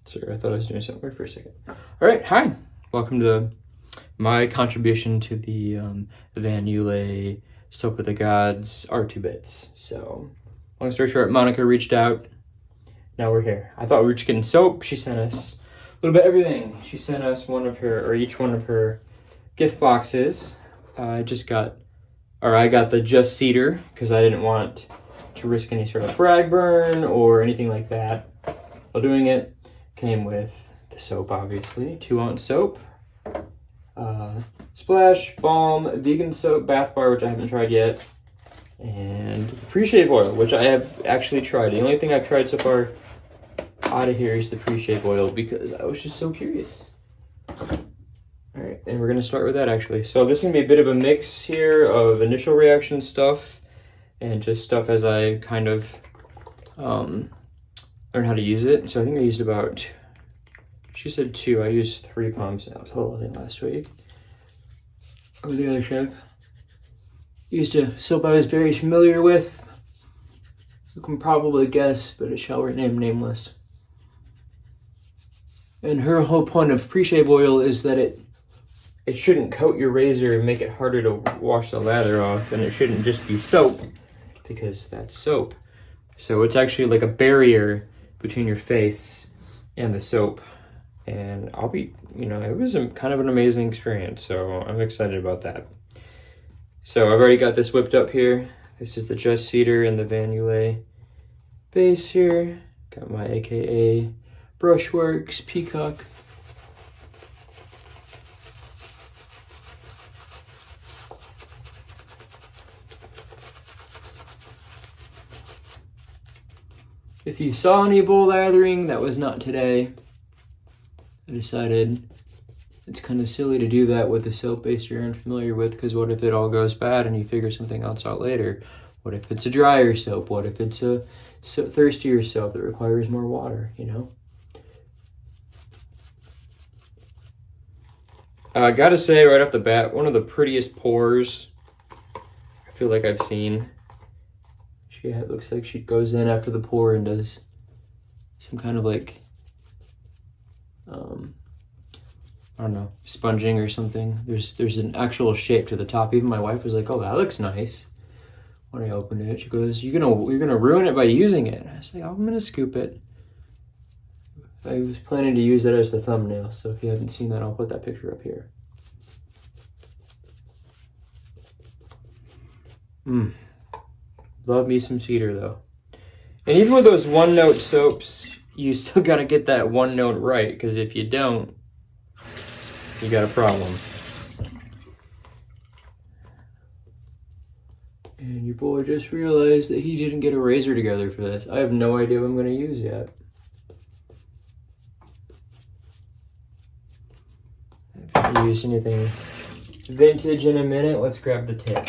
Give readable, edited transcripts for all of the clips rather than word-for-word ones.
Sorry, I thought I was doing something weird for a second. All right, hi. Welcome to my contribution to the Van Yulay Soap of the Gods Our2Bits. So, long story short, Monica reached out. Now we're here. I thought we were just getting soap. She sent us a little bit of everything. She sent us each one of her gift boxes. I got the Just Cedar because I didn't want to risk any sort of rag burn or anything like that while doing it. Came with the soap, obviously, 2-ounce soap, splash, balm, vegan soap, bath bar, which I haven't tried yet, and pre-shave oil, which I have actually tried. The only thing I've tried so far out of here is the pre-shave oil because I was just so curious. All right, and we're gonna start with that actually. So this is gonna be a bit of a mix here of initial reaction stuff and just stuff as I kind of learn how to use it. So I think I used about, she said 2, I used 3 pumps now total, I think, last week. Over the other shelf. Used a soap I was very familiar with. You can probably guess, but it shall remain nameless. And her whole point of pre-shave oil is that it shouldn't coat your razor and make it harder to wash the lather off, and it shouldn't just be soap, because that's soap. So it's actually like a barrier between your face and the soap. And it was kind of an amazing experience, so I'm excited about that. So I've already got this whipped up here. This is the Just Cedar and the Van Yulay base here. Got my AKA Brushworks Peacock. If you saw any bowl lathering, that was not today. I decided it's kind of silly to do that with a soap base you're unfamiliar with, because what if it all goes bad and you figure something else out later? What if it's a drier soap? What if it's a thirstier soap that requires more water, I gotta say right off the bat, one of the prettiest pours I feel like I've seen. It looks like she goes in after the pour and does some kind of like, I don't know, sponging or something. There's an actual shape to the top. Even my wife was like, "Oh, that looks nice." When I opened it, she goes, "You're gonna ruin it by using it." And I was like, "Oh, I'm gonna scoop it." I was planning to use that as the thumbnail, so if you haven't seen that, I'll put that picture up here. Love me some cedar though. And even with those one-note soaps, you still gotta get that one note right, because if you don't, you got a problem. And your boy just realized that he didn't get a razor together for this. I have no idea what I'm gonna use yet. I haven't used anything vintage in a minute. Let's grab the tip.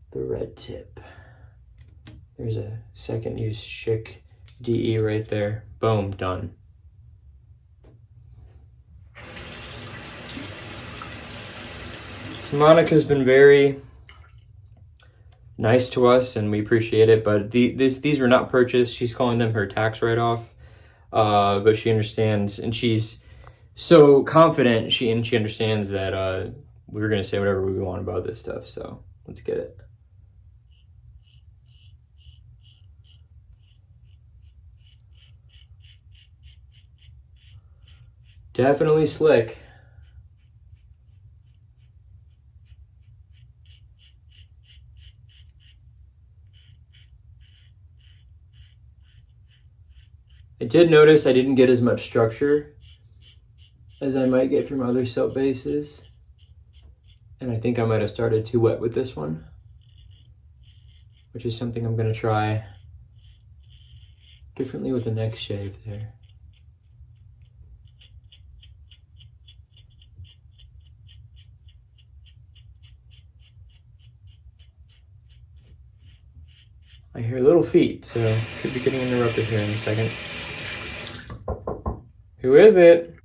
The red tip. There's a second use chic DE right there. Boom, done. So Monica's been very nice to us and we appreciate it, but these were not purchased. She's calling them her tax write-off, but she understands, and she's so confident she understands that we're going to say whatever we want about this stuff, so let's get it. Definitely slick. I did notice I didn't get as much structure as I might get from other soap bases. And I think I might have started too wet with this one, which is something I'm going to try differently with the next shave there. I hear little feet, so could be getting interrupted here in a second. Who is it?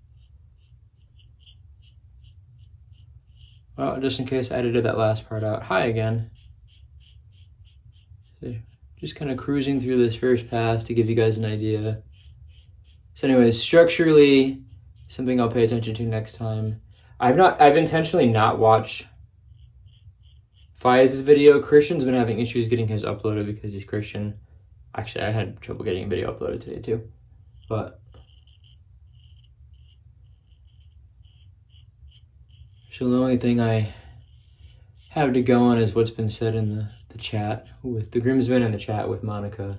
Well, just in case I edited that last part out. Hi again. So just kind of cruising through this first pass to give you guys an idea So anyways, structurally, something I'll pay attention to next time. I've intentionally not watched Fai's video. Christian's been having issues getting his uploaded because he's Christian. Actually, I had trouble getting a video uploaded today too. But so the only thing I have to go on is what's been said in the chat with the groomsmen in the chat with Monica.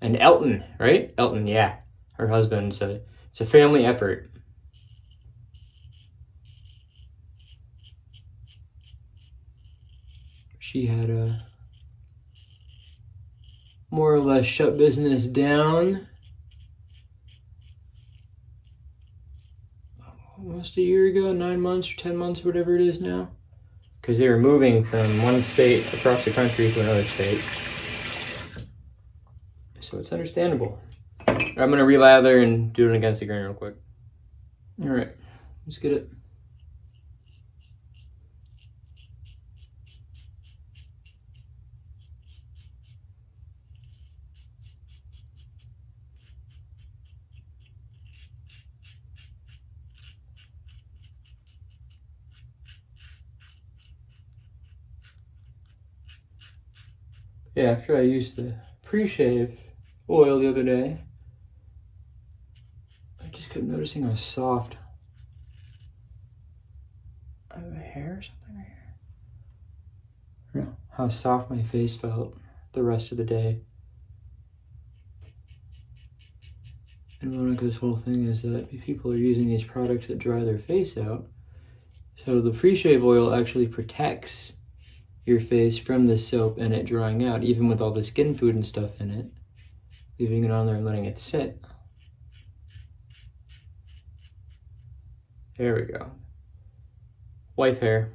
And Elton, right? Elton, yeah. Her husband. It's a family effort. She had a more or less shut business down almost a year ago, 9 months or 10 months, whatever it is now. Because they were moving from one state across the country to another state. So it's understandable. I'm going to relather and do it against the grain real quick. All right, let's get it. Yeah, after I used the pre-shave oil the other day, I just kept noticing how soft. I have a hair or something right here. No, how soft my face felt the rest of the day. And Monica's whole thing is that people are using these products that dry their face out. So the pre-shave oil actually protects your face from the soap and it drying out, even with all the skin food and stuff in it. Leaving it on there and letting it sit. There we go. Wife hair.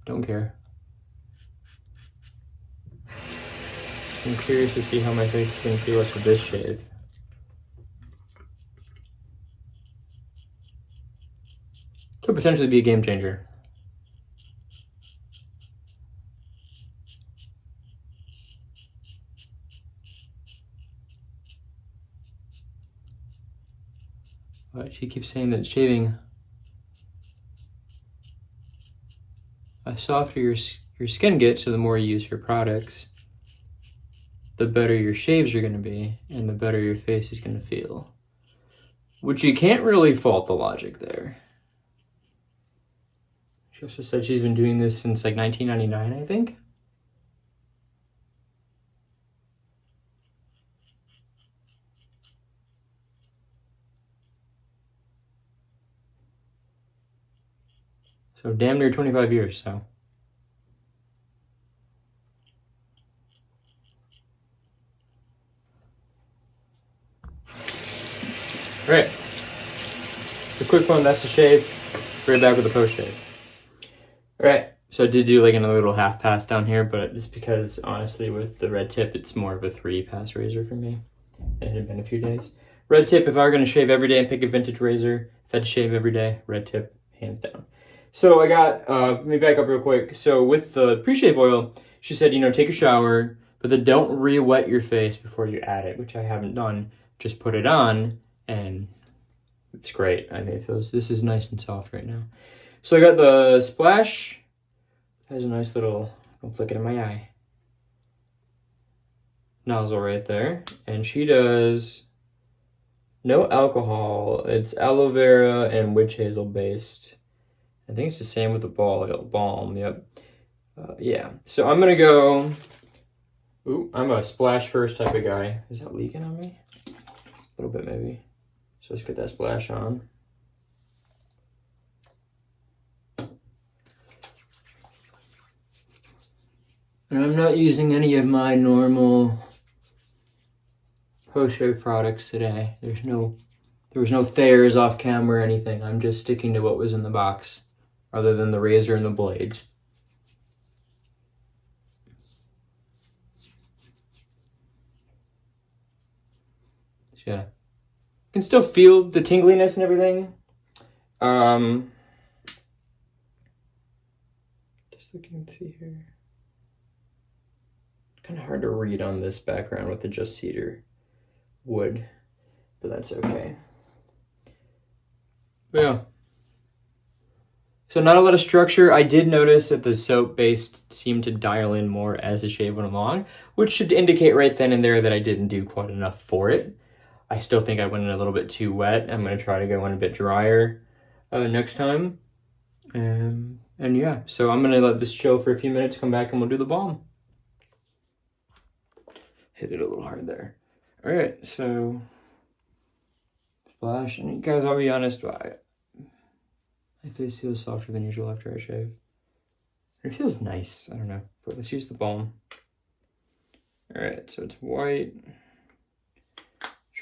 Don't care. I'm curious to see how my face is going to feel after this shave. Could potentially be a game changer. But she keeps saying that shaving, the softer your skin gets, so the more you use your products, the better your shaves are going to be, and the better your face is going to feel. Which you can't really fault the logic there. She also said she's been doing this since like 1999, I think. So damn near 25 years, so. All right. The quick one, that's the shave. Right back with the post shave. All right. So I did do like another little half pass down here, but just because honestly with the red tip, it's more of a 3-pass razor for me. And it had been a few days. Red tip, if I were going to shave every day and pick a vintage razor, if I had to shave every day, red tip, hands down. So I got, let me back up real quick. So with the pre-shave oil, she said, take a shower, but then don't re-wet your face before you add it, which I haven't done. Just put it on and it's great. I mean, this is nice and soft right now. So I got the splash. There's a nice little, I'm flicking in my eye. Nozzle right there. And she does no alcohol. It's aloe vera and witch hazel based. I think it's the same with the balm. Yep. Yeah. So I'm gonna go. Ooh, I'm a splash first type of guy. Is that leaking on me? A little bit maybe. So let's get that splash on. And I'm not using any of my normal post-shave products today. There was no Thayers off camera or anything. I'm just sticking to what was in the box, other than the razor and the blades. So, yeah. You can still feel the tingliness and everything. Just looking to see here. Kind of hard to read on this background with the Just Cedar. wood, but that's okay. But yeah. So not a lot of structure. I did notice that the soap base seemed to dial in more as the shave went along, which should indicate right then and there that I didn't do quite enough for it. I still think I went in a little bit too wet. I'm going to try to go in a bit drier next time. And yeah, so I'm going to let this chill for a few minutes, come back, and we'll do the balm. Hit it a little hard there. All right, so splash. And you guys, I'll be honest, my face feels softer than usual after I shave. It feels nice. I don't know, but let's use the balm. All right, so it's white.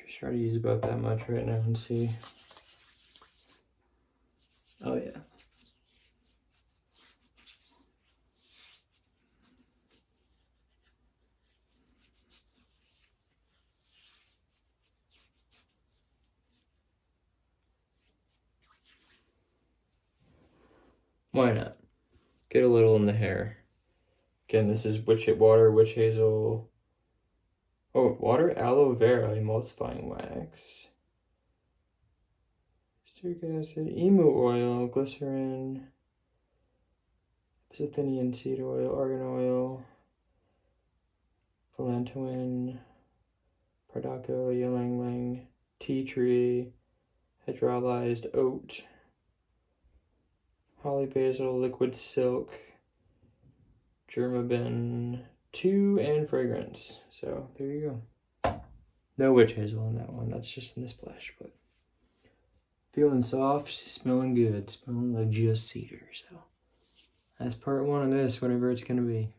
Just try to use about that much right now and see. Oh yeah. Why not? Get a little in the hair. Again, this is witch hazel. Oh, water, aloe vera, emulsifying wax. Citric acid, emu oil, glycerin, Piscithinian seed oil, argan oil, Palantoin, Pardaco, ylang ylang, tea tree, hydrolyzed oat, holly basil, liquid silk, germabin 2, and fragrance. So there you go. No witch hazel in that one. That's just in this splash, but feeling soft, smelling good, smelling like just cedar. So that's part 1 of this, whatever it's gonna be.